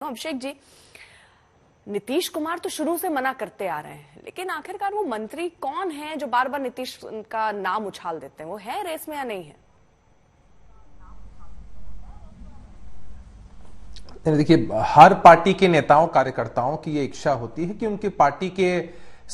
अभिषेक जी, नीतीश कुमार तो शुरू से मना करते आ रहे हैं, लेकिन आखिरकार वो मंत्री कौन है जो बार बार नीतीश का नाम उछाल देते हैं? वो है रेस में या नहीं है? देखिए, हर पार्टी के नेताओं कार्यकर्ताओं की ये इच्छा होती है कि उनकी पार्टी के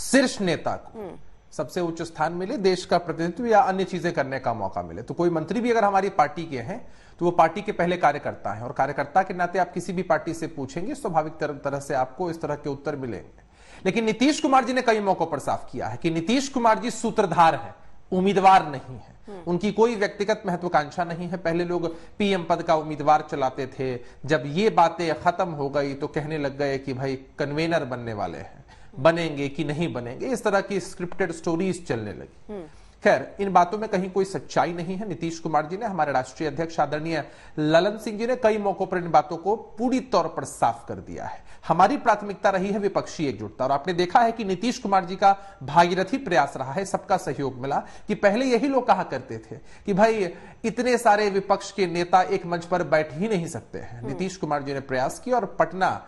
शीर्ष नेता को सबसे उच्च स्थान मिले, देश का प्रतिनिधित्व या अन्य चीजें करने का मौका मिले। तो कोई मंत्री भी अगर हमारी पार्टी के हैं तो वो पार्टी के पहले कार्यकर्ता हैं, और कार्यकर्ता के नाते आप किसी भी पार्टी से पूछेंगे स्वाभाविक तरह से आपको इस तरह के उत्तर मिलेंगे। लेकिन नीतीश कुमार जी ने कई मौकों पर साफ किया है कि नीतीश कुमार जी सूत्रधार हैं, उम्मीदवार नहीं है। उनकी कोई व्यक्तिगत महत्वाकांक्षा नहीं है। पहले लोग पीएम पद का उम्मीदवार चलाते थे, जब ये बातें खत्म हो गई तो कहने लग गए कि भाई कन्वेनर बनने वाले हैं, बनेंगे कि नहीं बनेंगे, इस तरह की स्क्रिप्टेड स्टोरीज चलने लगी। खैर, इन बातों में कहीं कोई सच्चाई नहीं है। नीतीश कुमार जी ने, हमारे राष्ट्रीय अध्यक्ष आदरणीय ललन सिंह जी ने कई मौकों पर इन बातों को पूरी तौर पर साफ कर दिया है। हमारी प्राथमिकता रही है विपक्षी एकजुटता, और आपने देखा है कि नीतीश कुमार जी का भागीरथी प्रयास रहा है, सबका सहयोग मिला। कि पहले यही लोग कहा करते थे कि भाई इतने सारे विपक्ष के नेता एक मंच पर बैठ ही नहीं सकते हैं। नीतीश कुमार जी ने प्रयास किया, और पटना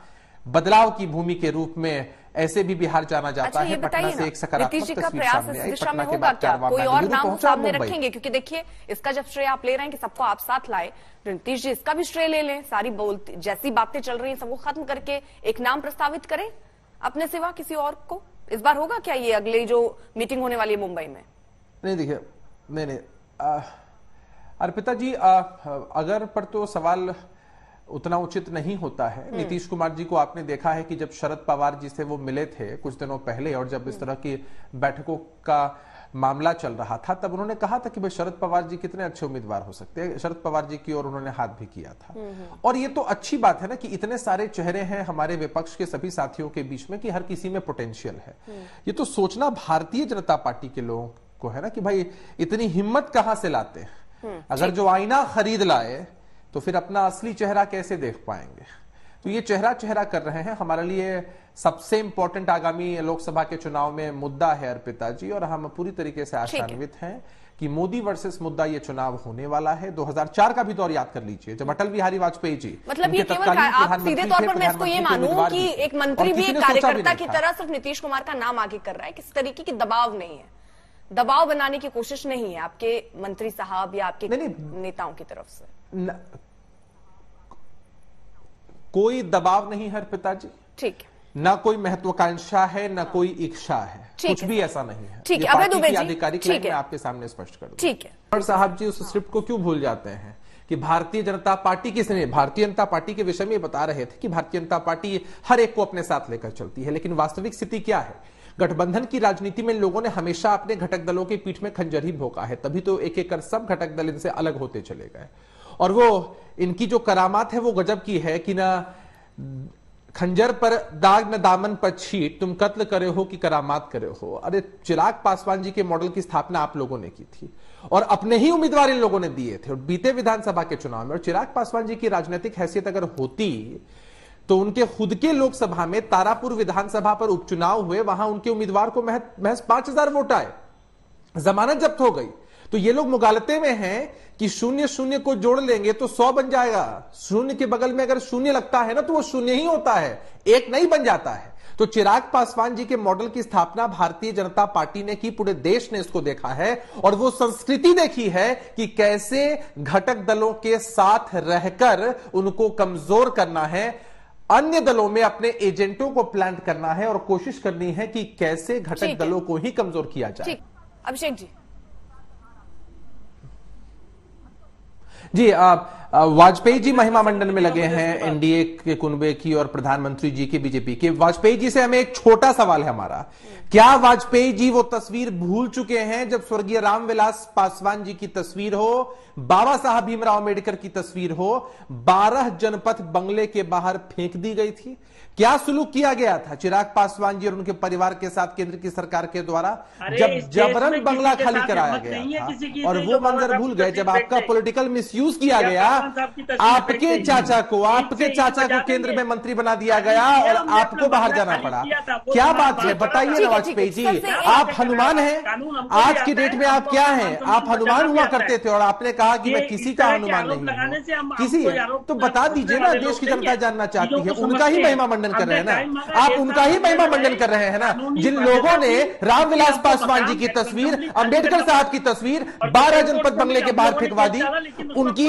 बदलाव की भूमि के रूप में ऐसे भी बिहार जाना जाता है। पटना से एक सकारात्मक नीतीश जी का प्रयास इस दिशा में होगा क्या? कोई और नाम सामने रखेंगे? क्योंकि देखिए, इसका जब श्रेय आप ले रहे हैं कि सबको आप साथ लाए, तो नीतीश जी इसका भी श्रेय ले लें। सारी जैसी बातें चल रही हैं सबको खत्म करके एक नाम प्रस्तावित करें अपने सिवा किसी और को। इस बार होगा क्या ये अगली जो मीटिंग होने वाली है मुंबई में? नहीं, देखिए, नहीं अर्पिता जी, अगर पर तो सवाल उतना उचित नहीं होता है। नीतीश कुमार जी को आपने देखा है कि जब शरद पवार जी से वो मिले थे कुछ दिनों पहले, और जब इस तरह की बैठकों का मामला चल रहा था, तब उन्होंने कहा था कि भाई शरद पवार जी कितने अच्छे उम्मीदवार हो सकते हैं। शरद पवार जी की ओर उन्होंने हाथ भी किया था। और ये तो अच्छी बात है ना कि इतने सारे चेहरे हैं हमारे विपक्ष के सभी साथियों के बीच में कि हर किसी में पोटेंशियल है। ये तो सोचना भारतीय जनता पार्टी के लोगों को है ना कि भाई इतनी हिम्मत कहां से लाते हैं। अगर जो आईना खरीद लाए तो फिर अपना असली चेहरा कैसे देख पाएंगे। तो ये चेहरा कर रहे हैं। हमारे लिए सबसे इंपॉर्टेंट आगामी लोकसभा के चुनाव में मुद्दा है अर्पिता जी, और हम पूरी तरीके से आशान्वित हैं कि मोदी वर्सेस मुद्दा ये चुनाव होने वाला है। 2004 का भी दौर याद कर लीजिए, जब अटल बिहारी वाजपेयी जी, मतलब ये केवल आप सीधे तौर पर मैं इसको ये मानूं कि एक मंत्री भी एक कार्यकर्ता की तरह सिर्फ नीतीश कुमार का नाम आगे कर रहा है, किसी तरीके की दबाव नहीं है, दबाव बनाने की कोशिश नहीं है आपके मंत्री साहब या आपके नेताओं की तरफ से? कोई दबाव नहीं है पिताजी, ठीक है। ना कोई महत्वाकांक्षा है, ना कोई इच्छा है, कुछ भी ऐसा नहीं है। ठीक है, अभय दुबे जी, आधिकारिक लाइन में आपके सामने स्पष्ट कर दूं। ठीक है। और साहब जी उस स्क्रिप्ट को क्यों भूल जाते हैं कि भारतीय जनता पार्टी के समय भारतीय जनता पार्टी के विषय में बता रहे थे कि भारतीय जनता पार्टी हर एक को अपने साथ लेकर चलती है। लेकिन वास्तविक स्थिति क्या है? गठबंधन की राजनीति में लोगों ने हमेशा अपने घटक दलों की पीठ में खंजर ही भोंका है, तभी तो एक एक कर सब घटक दल इनसे अलग होते चले गए। और वो इनकी जो करामात है वो गजब की है कि ना खंजर पर दाग न दामन पर छीट, तुम कत्ल करे हो कि करामात करे हो। अरे चिराग पासवान जी के मॉडल की स्थापना आप लोगों ने की थी, और अपने ही उम्मीदवार इन लोगों ने दिए थे और बीते विधानसभा के चुनाव में। और चिराग पासवान जी की राजनीतिक हैसियत अगर होती तो उनके खुद के लोकसभा में तारापुर विधानसभा पर उपचुनाव हुए, वहां उनके उम्मीदवार को महज 5000 वोट आए, जमानत जब्त हो गई। तो ये लोग मुगालते में हैं कि 0-0 को जोड़ लेंगे तो 100 बन जाएगा। शून्य के बगल में अगर शून्य लगता है ना तो वो शून्य ही होता है, एक नहीं बन जाता है। तो चिराग पासवान जी के मॉडल की स्थापना भारतीय जनता पार्टी ने की, पूरे देश ने इसको देखा है, और वो संस्कृति देखी है कि कैसे घटक दलों के साथ रहकर उनको कमजोर करना है, अन्य दलों में अपने एजेंटों को प्लांट करना है, और कोशिश करनी है कि कैसे घटक दलों को ही कमजोर किया जाए। अभिषेक जी, जी, वाजपेयी जी महिमा मंडन में लगे हैं, एनडीए के कुनबे की और प्रधानमंत्री जी की, बीजेपी के। वाजपेयी जी से हमें एक छोटा सवाल है हमारा, क्या वाजपेयी जी वो तस्वीर भूल चुके हैं जब स्वर्गीय रामविलास पासवान जी की तस्वीर हो, बाबा साहब भीमराव अम्बेडकर की तस्वीर हो, 12 जनपथ बंगले के बाहर फेंक दी गई थी? क्या सुलूक किया गया था चिराग पासवान जी और उनके परिवार के साथ केंद्र की सरकार के द्वारा, जब जबरन बंगला खाली कराया गया था? और वो मंजर भूल गए जब आपका पॉलिटिकल मिसयूज किया गया आपके चाचा को केंद्र में मंत्री बना दिया गया और आपको बाहर जाना पड़ा। क्या बात है, बताइए ना वाजपेयी जी, आप हनुमान हैं? आज की डेट में आप क्या हैं? आप हनुमान हुआ करते थे और आपने कहा कि मैं किसी का हनुमान नहीं हूं, किसी है तो बता दीजिए ना, देश की जनता जानना चाहती है। उनका ही महिमा मंडन कर रहे हैं ना आप, उनका ही महिमा मंडन कर रहे हैं ना। जिन लोगों ने रामविलास पासवान जी की तस्वीर, अंबेडकर साहब की तस्वीर 12 जनपद बंगले के बाहर फेंकवा दी, उनकी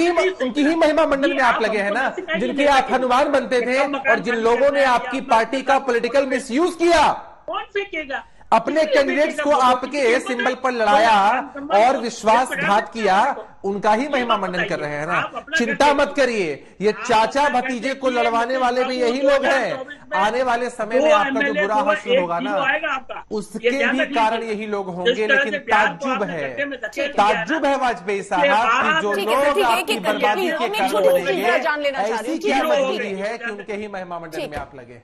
ही महिमा मंडन में आप लगे हैं ना, जिनके आप हनुमान बनते थे। और जिन लोगों ने आपकी पार्टी का पॉलिटिकल मिसयूज किया, कौन फेंकेगा? अपने कैंडिडेट्स को आपके सिंबल पर लड़ाया और विश्वासघात किया, उनका ही महिमा मंडन कर रहे हैं ना। चिंता मत करिए, ये चाचा भतीजे को लड़वाने वाले भी यही लोग हैं। आने वाले समय में आपका जो बुरा हासिल होगा ना, उसके भी कारण यही लोग होंगे। लेकिन ताज्जुब है वाजपेयी साहब कि जो लोग आपकी बर्बादी के कारण बनेंगे, ऐसी क्या मजबूरी है कि उनके ही महिमा मंडन में आप लगे।